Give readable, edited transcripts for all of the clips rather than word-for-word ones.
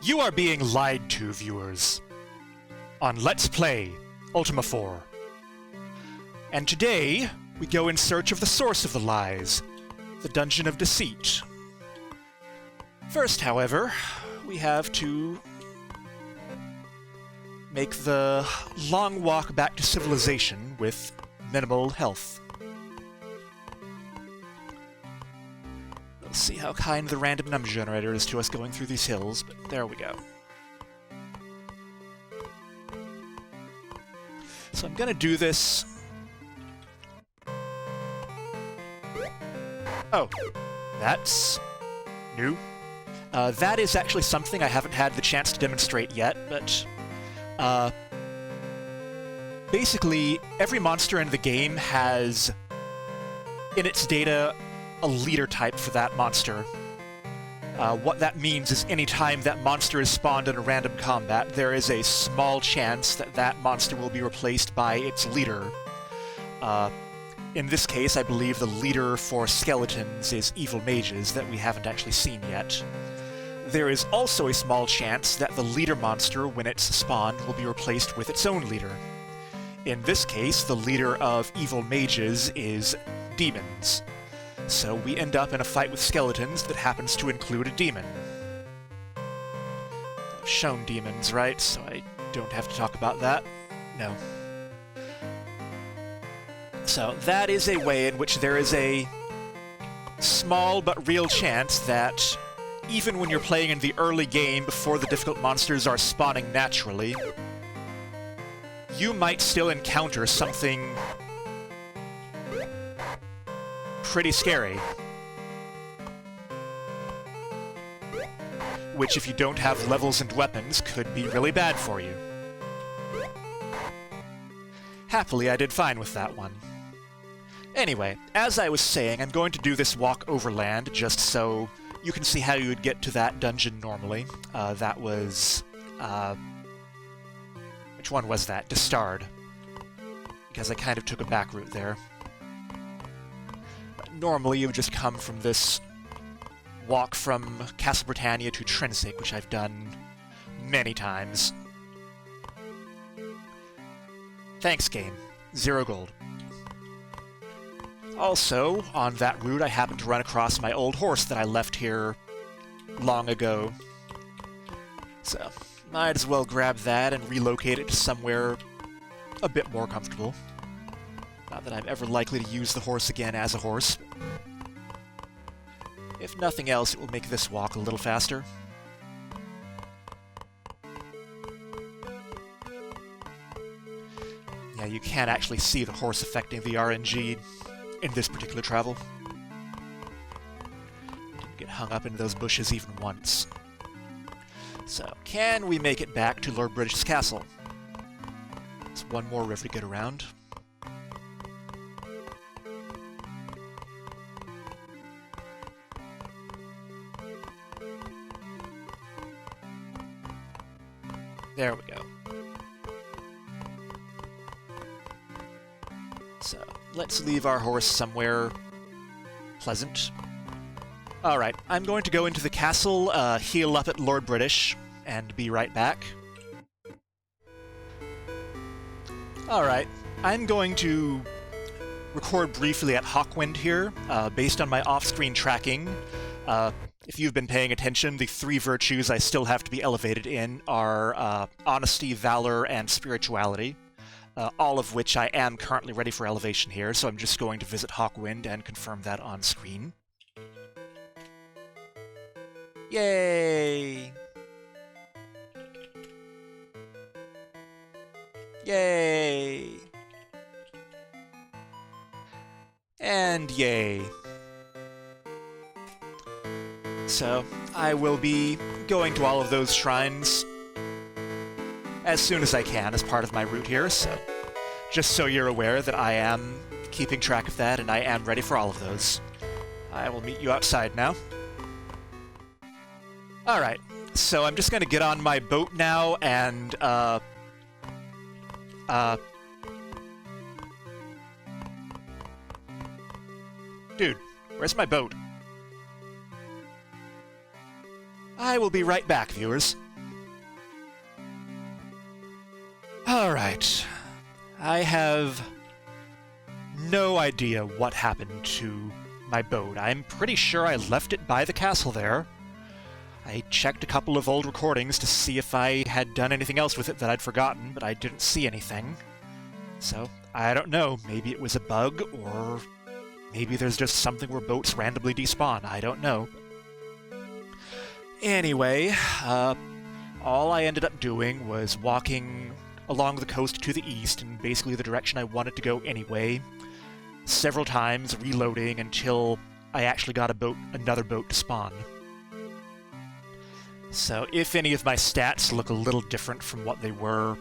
You are being lied to, viewers, on Let's Play Ultima 4. And today, we go in search of the source of the lies, the Dungeon of Deceit. First, however, we have to make the long walk back to civilization with minimal health. We'll see how kind the random number generator is to us going through these hills, but there we go. So I'm gonna do this... Oh, that's new. That is actually something I haven't had the chance to demonstrate yet, but basically every monster in the game has in its data a leader type for that monster. What that means is any time that monster is spawned in a random combat, there is a small chance that that monster will be replaced by its leader. In this case, I believe the leader for skeletons is evil mages that we haven't actually seen yet. There is also a small chance that the leader monster, when it's spawned, will be replaced with its own leader. In this case, the leader of evil mages is demons. So we end up in a fight with skeletons that happens to include a demon. I've shown demons, right? So I don't have to talk about that? No. So that is a way in which there is a small but real chance that even when you're playing in the early game before the difficult monsters are spawning naturally, you might still encounter something pretty scary. Which, if you don't have levels and weapons, could be really bad for you. Happily, I did fine with that one. Anyway, as I was saying, I'm going to do this walk overland just so you can see how you would get to that dungeon normally. That was... which one was that? Destard. Because I kind of took a back route there. Normally, you would just come from this walk from Castle Britannia to Trinsic, which I've done many times. Thanks, game. 0 gold. Also, on that route, I happened to run across my old horse that I left here long ago. So, might as well grab that and relocate it to somewhere a bit more comfortable. Not that I'm ever likely to use the horse again as a horse. If nothing else, it will make this walk a little faster. Yeah, you can actually see the horse affecting the RNG in this particular travel. Didn't get hung up in those bushes even once. So, can we make it back to Lord British's castle? There's one more river to get around. There we go. So, let's leave our horse somewhere pleasant. Alright, I'm going to go into the castle, heal up at Lord British, and be right back. Alright, I'm going to record briefly at Hawkwind here, based on my off-screen tracking. If you've been paying attention, the 3 virtues I still have to be elevated in are honesty, valor, and spirituality, all of which I am currently ready for elevation here, so I'm just going to visit Hawkwind and confirm that on screen. Yay! Yay! And yay! So, I will be going to all of those shrines as soon as I can as part of my route here, so just so you're aware that I am keeping track of that and I am ready for all of those. I will meet you outside now. Alright, so I'm just gonna get on my boat now and, dude, where's my boat? I will be right back, viewers. Alright. I have no idea what happened to my boat. I'm pretty sure I left it by the castle there. I checked a couple of old recordings to see if I had done anything else with it that I'd forgotten, but I didn't see anything. So, I don't know. Maybe it was a bug, or maybe there's just something where boats randomly despawn. I don't know. Anyway, all I ended up doing was walking along the coast to the east, in basically the direction I wanted to go anyway, several times, reloading until I actually got another boat to spawn. So if any of my stats look a little different from what they were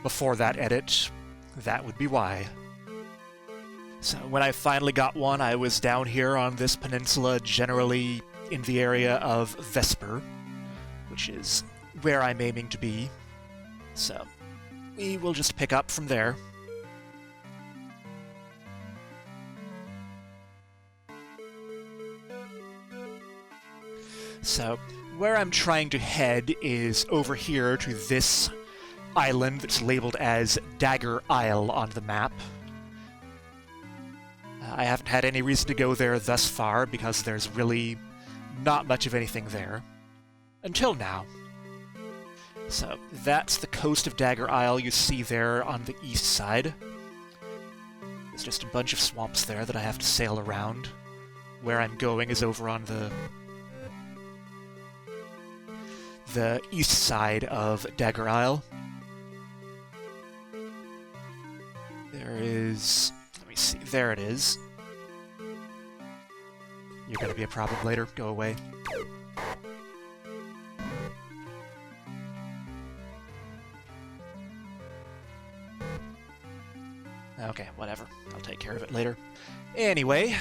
before that edit, that would be why. So when I finally got one, I was down here on this peninsula, generally in the area of Vesper, which is where I'm aiming to be. So we will just pick up from there. So where I'm trying to head is over here to this island that's labeled as Dagger Isle on the map. I haven't had any reason to go there thus far because there's really not much of anything there. Until now. So that's the coast of Dagger Isle you see there on the east side. There's just a bunch of swamps there that I have to sail around. Where I'm going is over on the east side of Dagger Isle. There is... let me see, there it is. You're gonna be a problem later, go away. Okay, whatever. I'll take care of it later. Anyway...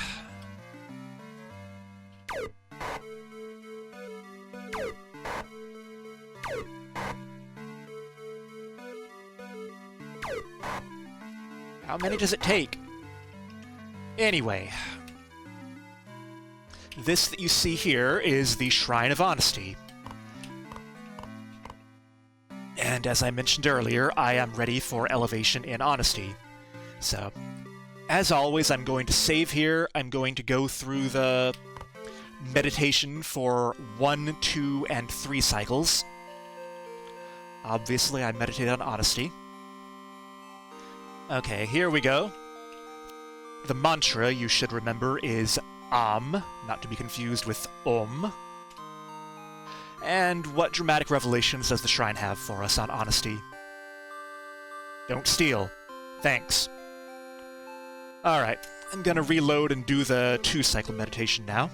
how many does it take? Anyway... this that you see here is the Shrine of Honesty. And as I mentioned earlier, I am ready for elevation in Honesty. So, as always, I'm going to save here. I'm going to go through the meditation for 1, 2, and 3 cycles. Obviously, I meditate on Honesty. Okay, here we go. The mantra you should remember is not to be confused with And what dramatic revelations does the shrine have for us on Honesty? Don't steal. Thanks. Alright, I'm gonna reload and do the 2-cycle meditation now.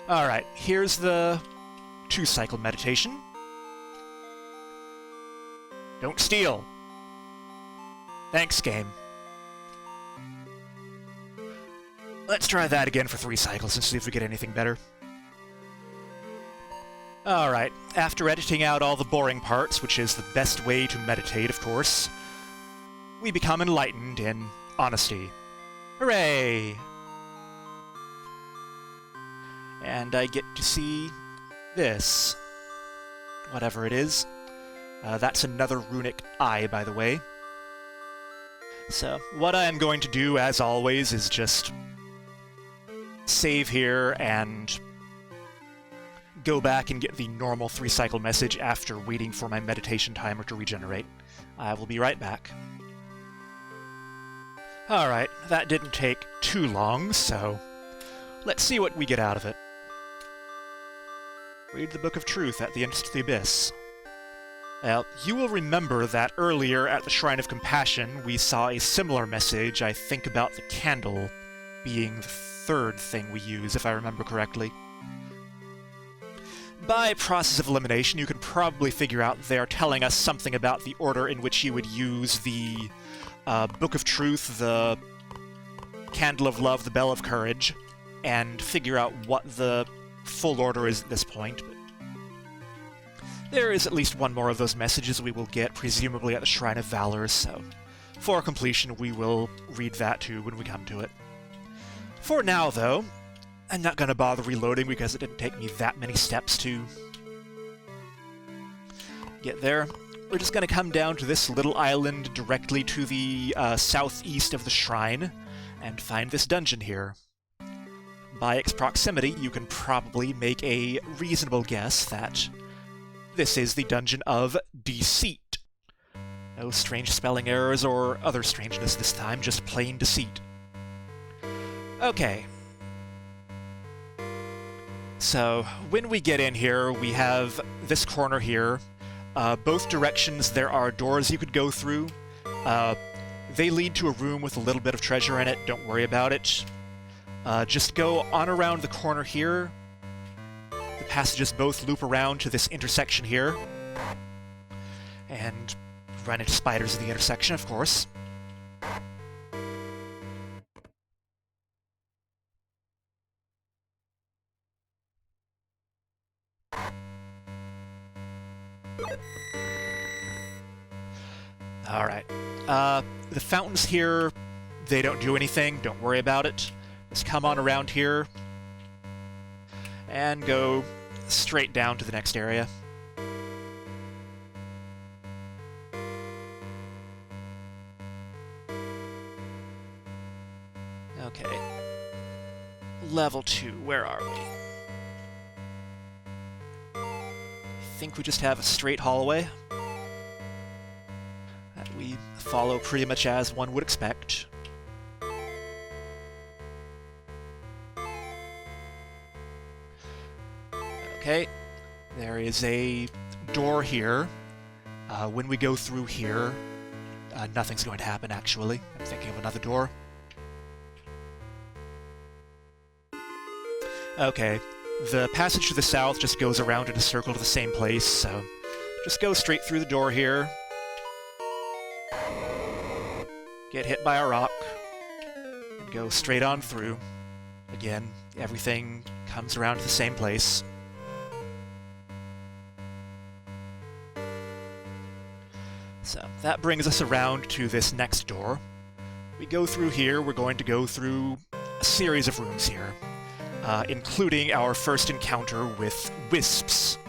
Alright, here's the 2-cycle meditation. Don't steal. Thanks, game. Let's try that again for 3 cycles and see if we get anything better. Alright, after editing out all the boring parts, which is the best way to meditate, of course, we become enlightened in Honesty. Hooray! And I get to see this. Whatever it is. That's another runic eye, by the way. So, what I am going to do, as always, is just save here and go back and get the normal 3-cycle message after waiting for my meditation timer to regenerate. I will be right back. Alright, that didn't take too long, so let's see what we get out of it. Read the Book of Truth at the entrance to the Abyss. Well, you will remember that earlier at the Shrine of Compassion we saw a similar message, I think about the candle being the 3rd thing we use, if I remember correctly. By process of elimination, you can probably figure out they're telling us something about the order in which you would use the Book of Truth, the Candle of Love, the Bell of Courage, and figure out what the full order is at this point. But there is at least one more of those messages we will get, presumably at the Shrine of Valor, so for completion we will read that too when we come to it. For now, though, I'm not going to bother reloading because it didn't take me that many steps to get there. we're just going to come down to this little island directly to the southeast of the shrine and find this dungeon here. By its proximity, you can probably make a reasonable guess that this is the dungeon of Deceit. No strange spelling errors or other strangeness this time, just plain deceit. Okay. So, when we get in here, we have this corner here. Both directions there are doors you could go through. They lead to a room with a little bit of treasure in it, don't worry about it. Just go on around the corner here. The passages both loop around to this intersection here. And run into spiders at the intersection, of course. Alright. The fountains here, they don't do anything, don't worry about it. Just come on around here and go straight down to the next area. Okay. Level 2, where are we? I think we just have a straight hallway that we follow pretty much as one would expect. Okay, there is a door here. When we go through here, nothing's going to happen, actually. I'm thinking of another door. Okay, the passage to the south just goes around in a circle to the same place, so just go straight through the door here. Get hit by a rock, and go straight on through. Again, everything comes around to the same place. So, that brings us around to this next door. We go through here, we're going to go through a series of rooms here, including our first encounter with wisps.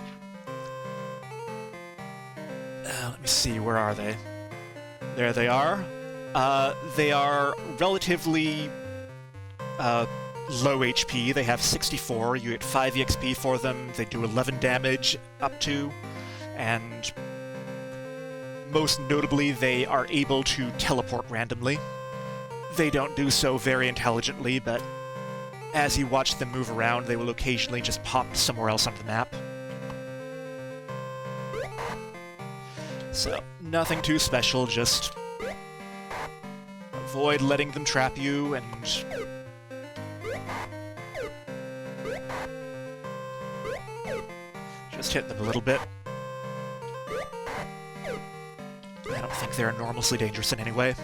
Let me see, where are they? There they are. They are relatively low HP. They have 64. You get 5 EXP for them. They do 11 damage up to, and most notably, they are able to teleport randomly. They don't do so very intelligently, but as you watch them move around, they will occasionally just pop somewhere else on the map. So, nothing too special, just avoid letting them trap you, and just hit them a little bit. I don't think they're enormously dangerous in any way.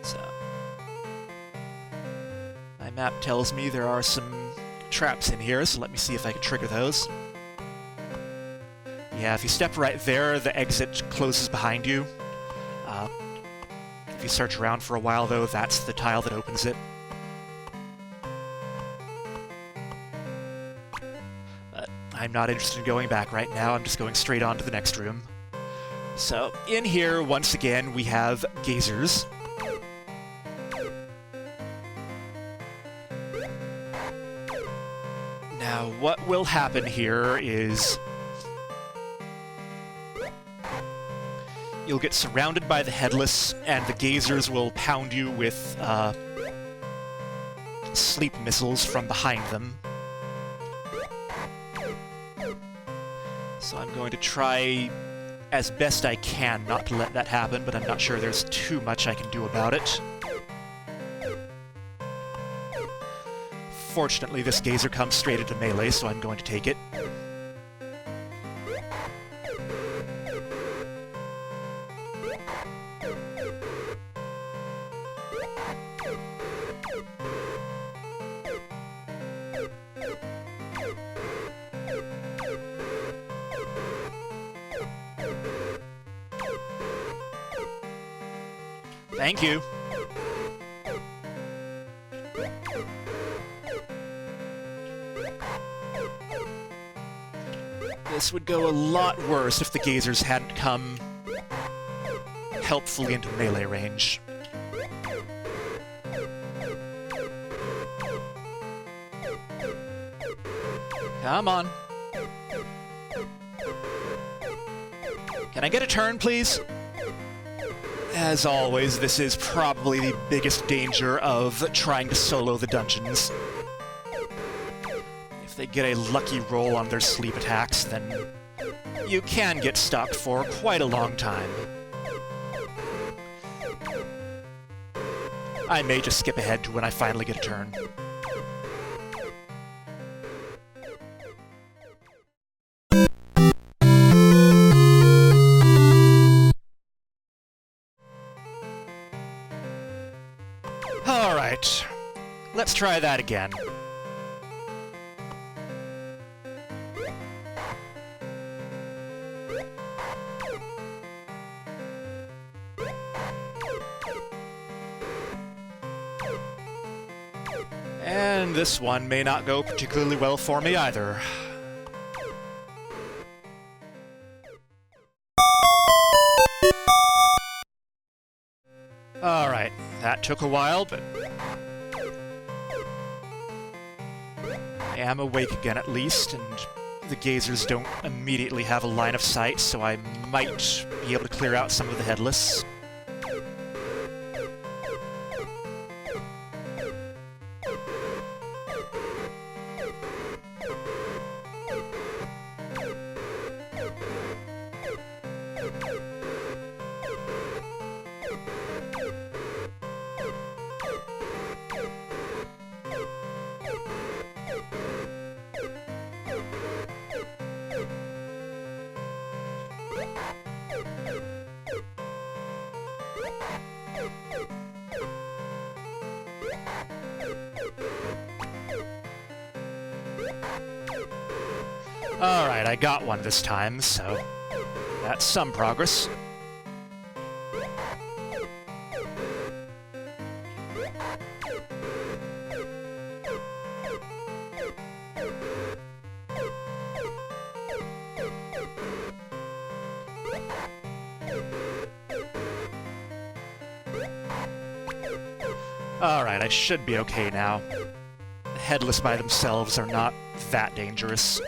So, my map tells me there are some traps in here, so let me see if I can trigger those. Yeah, if you step right there, the exit closes behind you. If you search around for a while, though, that's the tile that opens it. But I'm not interested in going back right now, I'm just going straight on to the next room. So, in here, once again, we have gazers. Now, what will happen here is you'll get surrounded by the headless, and the gazers will pound you with sleep missiles from behind them. So I'm going to try as best I can not to let that happen, but I'm not sure there's too much I can do about it. Fortunately, this gazer comes straight into melee, so I'm going to take it. Thank you. This would go a lot worse if the gazers hadn't come helpfully into melee range. Come on. Can I get a turn, please? As always, this is probably the biggest danger of trying to solo the dungeons. If they get a lucky roll on their sleep attacks, then you can get stuck for quite a long time. I may just skip ahead to when I finally get a turn. Alright, let's try that again. And this one may not go particularly well for me either. Alright, that took a while, but I am awake again at least, and the gazers don't immediately have a line of sight, so I might be able to clear out some of the headless. Alright, I got one this time, so that's some progress. Alright, I should be okay now. The headless by themselves are not that dangerous.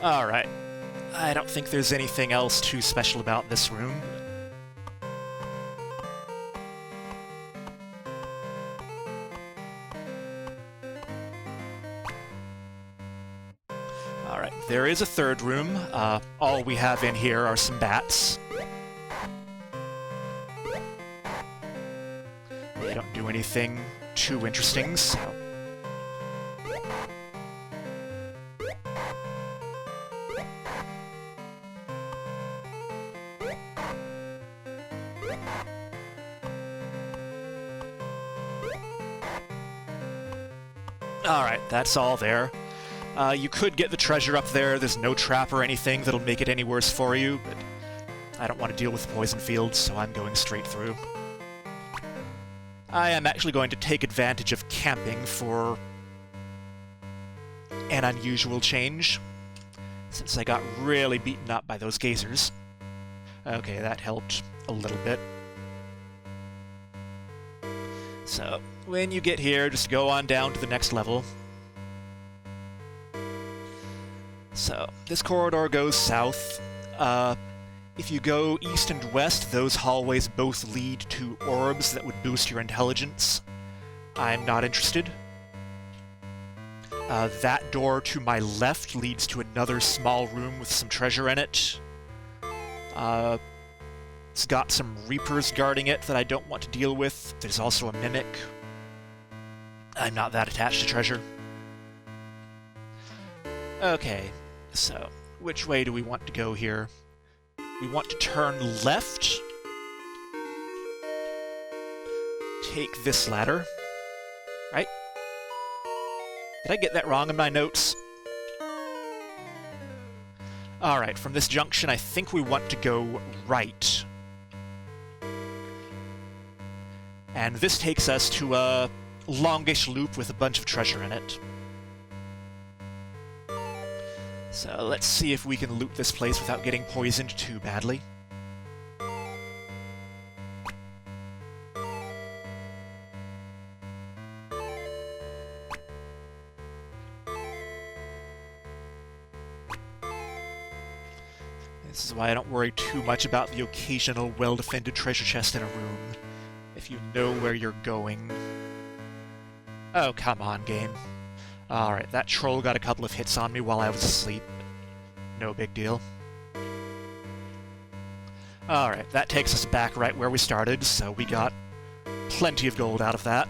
Alright. I don't think there's anything else too special about this room. Alright, there is a third room. All we have in here are some bats. They don't do anything too interesting, so... Alright, that's all there. You could get the treasure up there. There's no trap or anything that'll make it any worse for you, but I don't want to deal with the poison fields, so I'm going straight through. I am actually going to take advantage of camping for an unusual change, since I got really beaten up by those gazers. Okay, that helped a little bit. So, when you get here, just go on down to the next level. So, this corridor goes south. If you go east and west, those hallways both lead to orbs that would boost your intelligence. I'm not interested. That door to my left leads to another small room with some treasure in it. It's got some Reapers guarding it that I don't want to deal with. There's also a Mimic. I'm not that attached to treasure. Okay, so which way do we want to go here? We want to turn left. Take this ladder. Right? Did I get that wrong in my notes? Alright, from this junction, I think we want to go right. And this takes us to a longish loop with a bunch of treasure in it. So let's see if we can loot this place without getting poisoned too badly. This is why I don't worry too much about the occasional well-defended treasure chest in a room, if you know where you're going. Oh, come on, game. Alright, that troll got a couple of hits on me while I was asleep. No big deal. Alright, that takes us back right where we started, so we got plenty of gold out of that.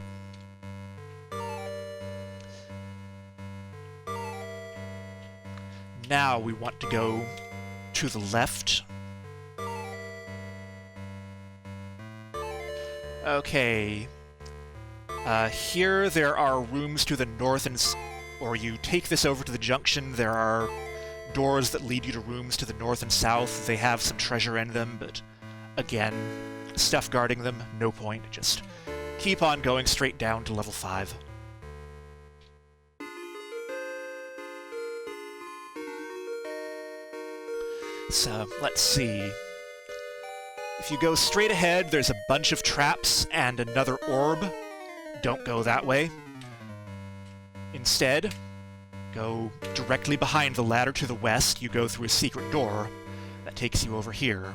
Now we want to go to the left. Okay. Here there are rooms to the north or you take this over to the junction. There are doors that lead you to rooms to the north and south. They have some treasure in them, but again, stuff guarding them, no point. Just keep on going straight down to level 5. So, let's see. If you go straight ahead, there's a bunch of traps and another orb. Don't go that way. Instead, go directly behind the ladder to the west. You go through a secret door that takes you over here.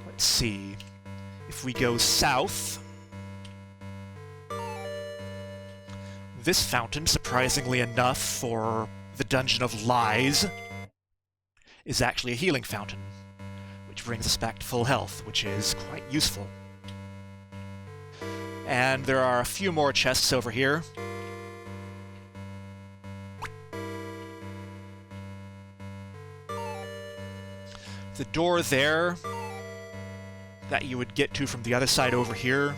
Let's see. If we go south, this fountain, surprisingly enough for the Dungeon of Lies, is actually a healing fountain, which brings us back to full health, which is quite useful. And there are a few more chests over here. The door there that you would get to from the other side over here.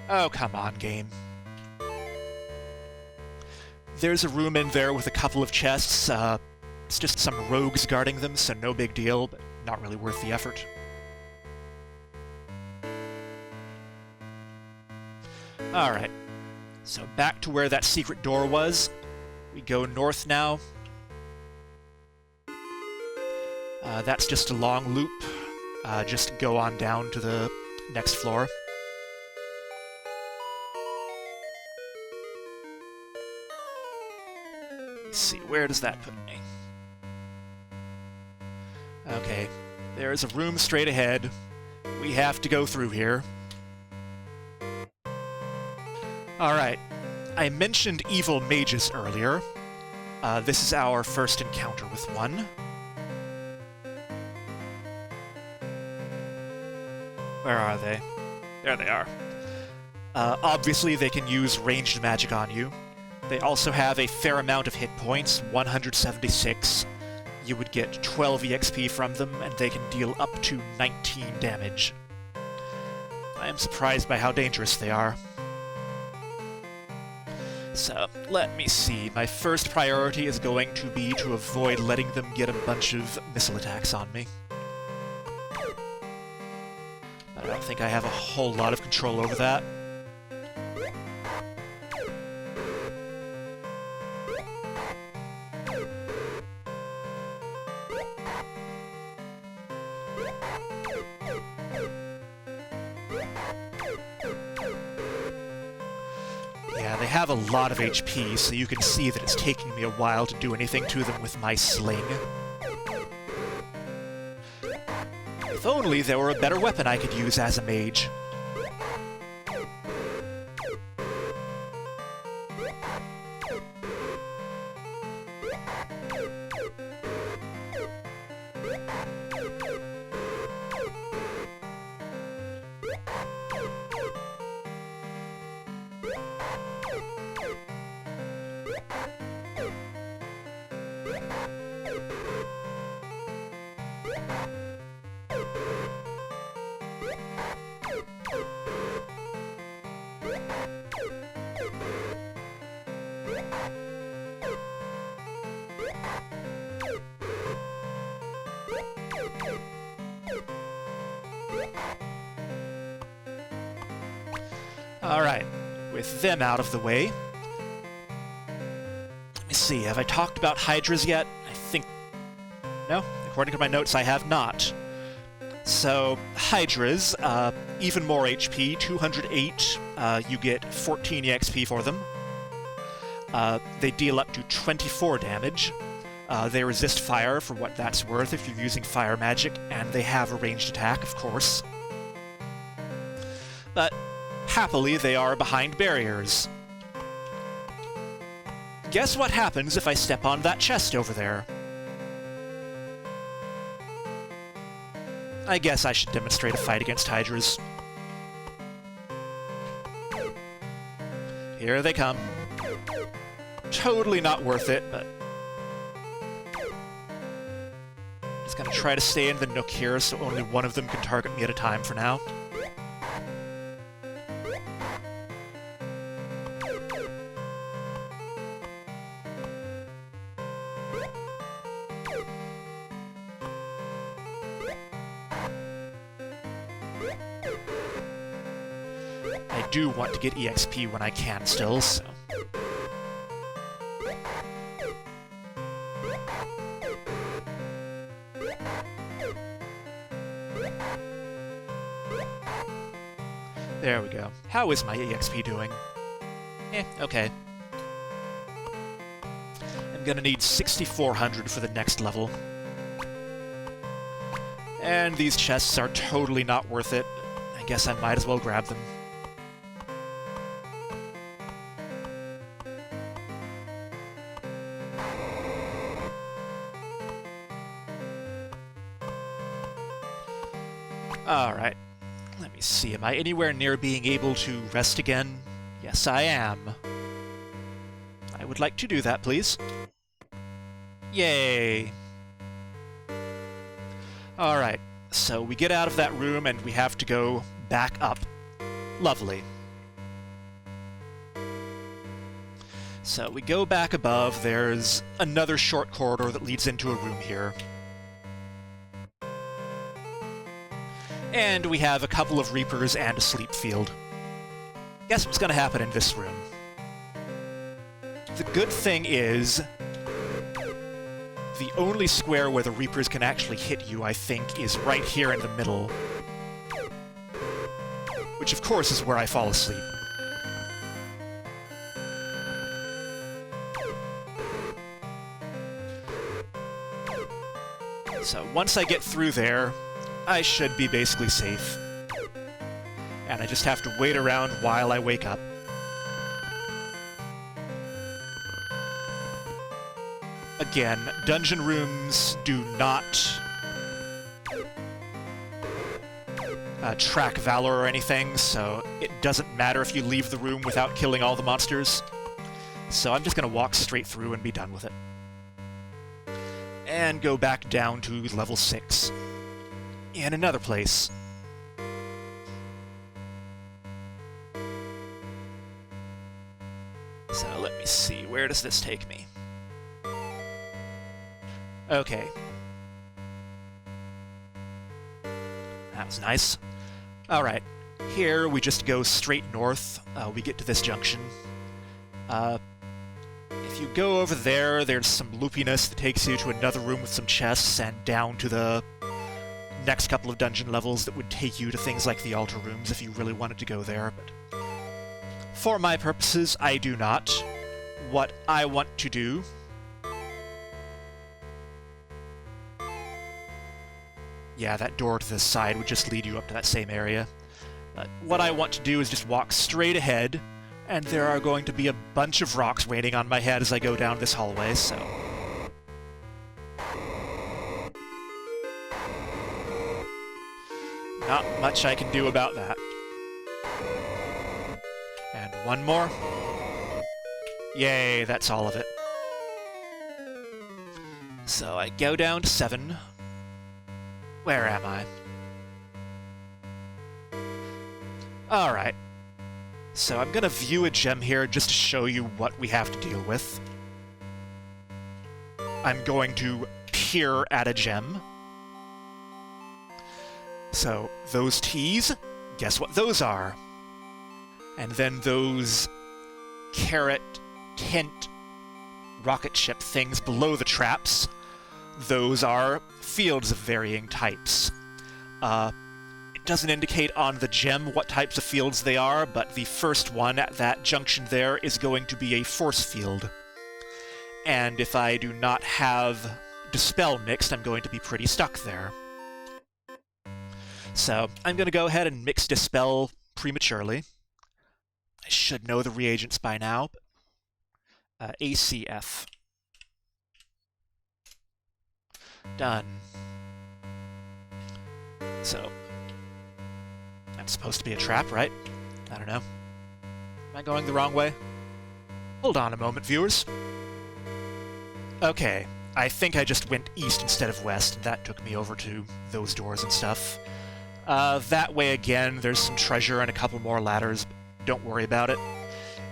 Oh, come on, game. There's a room in there with a couple of chests. It's just some rogues guarding them, so no big deal, but not really worth the effort. Alright, so back to where that secret door was. We go north now. That's just a long loop. Just go on down to the next floor. Let's see, where does that put me? Okay, there's a room straight ahead. We have to go through here. Alright, I mentioned evil mages earlier. This is our first encounter with one. Where are they? There they are. Obviously, they can use ranged magic on you. They also have a fair amount of hit points, 176. You would get 12 EXP from them, and they can deal up to 19 damage. I am surprised by how dangerous they are. So, let me see. My first priority is going to be to avoid letting them get a bunch of missile attacks on me. I don't think I have a whole lot of control over that. Yeah, they have a lot of HP, so you can see that it's taking me a while to do anything to them with my sling. If only there were a better weapon I could use as a mage. Alright, with them out of the way, see, have I talked about Hydras yet? I think... No, according to my notes I have not. So, Hydras, even more HP, 208, you get 14 EXP for them. They deal up to 24 damage. They resist fire for what that's worth if you're using fire magic, and they have a ranged attack, of course. But, happily, they are behind barriers. Guess what happens if I step on that chest over there? I guess I should demonstrate a fight against Hydras. Here they come. Totally not worth it, but... Just gonna try to stay in the nook here so only one of them can target me at a time for now. I do want to get EXP when I can still, so... There we go. How is my EXP doing? Okay. I'm gonna need 6,400 for the next level. And these chests are totally not worth it. I guess I might as well grab them. Alright. Let me see, am I anywhere near being able to rest again? Yes, I am. I would like to do that, please. Yay! Alright, so we get out of that room and we have to go back up. Lovely. So we go back above, there's another short corridor that leads into a room here. And we have a couple of Reapers and a sleep field. Guess what's going to happen in this room? The good thing is, the only square where the Reapers can actually hit you, I think, is right here in the middle. Which, of course, is where I fall asleep. So, once I get through there, I should be basically safe. And I just have to wait around while I wake up. Again, dungeon rooms do not track Valor or anything, so it doesn't matter if you leave the room without killing all the monsters. So I'm just gonna walk straight through and be done with it. And go back down to level 6. In another place. So let me see, where does this take me? Okay. That was nice. Alright, here we just go straight north. We get to this junction. If you go over there, there's some loopiness that takes you to another room with some chests and down to the next couple of dungeon levels that would take you to things like the altar rooms if you really wanted to go there, but for my purposes, I do not. What I want to do yeah, that door to the side would just lead you up to that same area. But what I want to do is just walk straight ahead, and there are going to be a bunch of rocks waiting on my head as I go down this hallway, so... not much I can do about that. And one more. Yay, that's all of it. So I go down to 7. Where am I? Alright. So I'm gonna view a gem here just to show you what we have to deal with. I'm going to peer at a gem. So, those T's, guess what those are? And then those carrot tint rocket ship things below the traps, those are fields of varying types. It doesn't indicate on the gem what types of fields they are, but the first one at that junction there is going to be a force field. And if I do not have Dispel mixed, I'm going to be pretty stuck there. So I'm going to go ahead and mix Dispel prematurely. I should know the reagents by now. ACF. Done. So, that's supposed to be a trap, right? I don't know. Am I going the wrong way? Hold on a moment, viewers. Okay, I think I just went east instead of west, and that took me over to those doors and stuff. That way again, there's some treasure and a couple more ladders. Don't worry about it.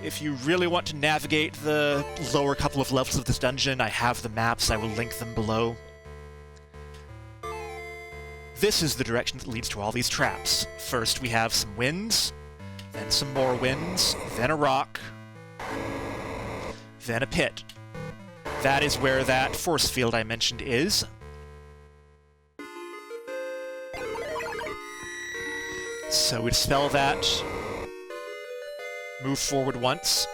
If you really want to navigate the lower couple of levels of this dungeon, I have the maps. I will link them below. This is the direction that leads to all these traps. First we have some winds, then some more winds, then a rock, then a pit. That is where that force field I mentioned is. So we dispel that, move forward once,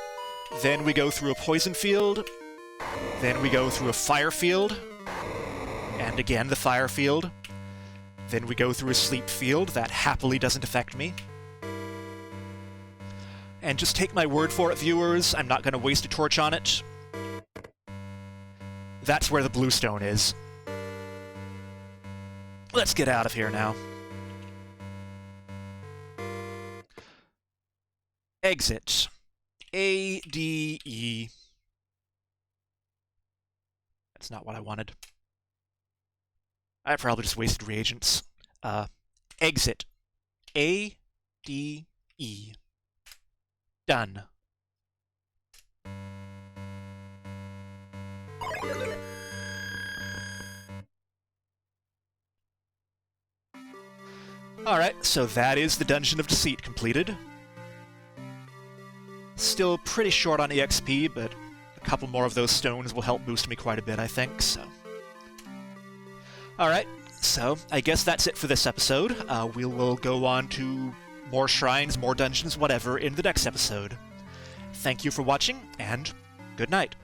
then we go through a poison field, then we go through a fire field, and again the fire field. Then we go through a sleep field that happily doesn't affect me. And just take my word for it, viewers, I'm not going to waste a torch on it. That's where the blue stone is. Let's get out of here now. Exit. ADE. That's not what I wanted. I probably just wasted reagents. Exit. A-D-E. Done. Alright, so that is the Dungeon of Deceit completed. Still pretty short on EXP, but a couple more of those stones will help boost me quite a bit, I think, so... Alright, so I guess that's it for this episode. We will go on to more shrines, more dungeons, whatever, in the next episode. Thank you for watching, and good night.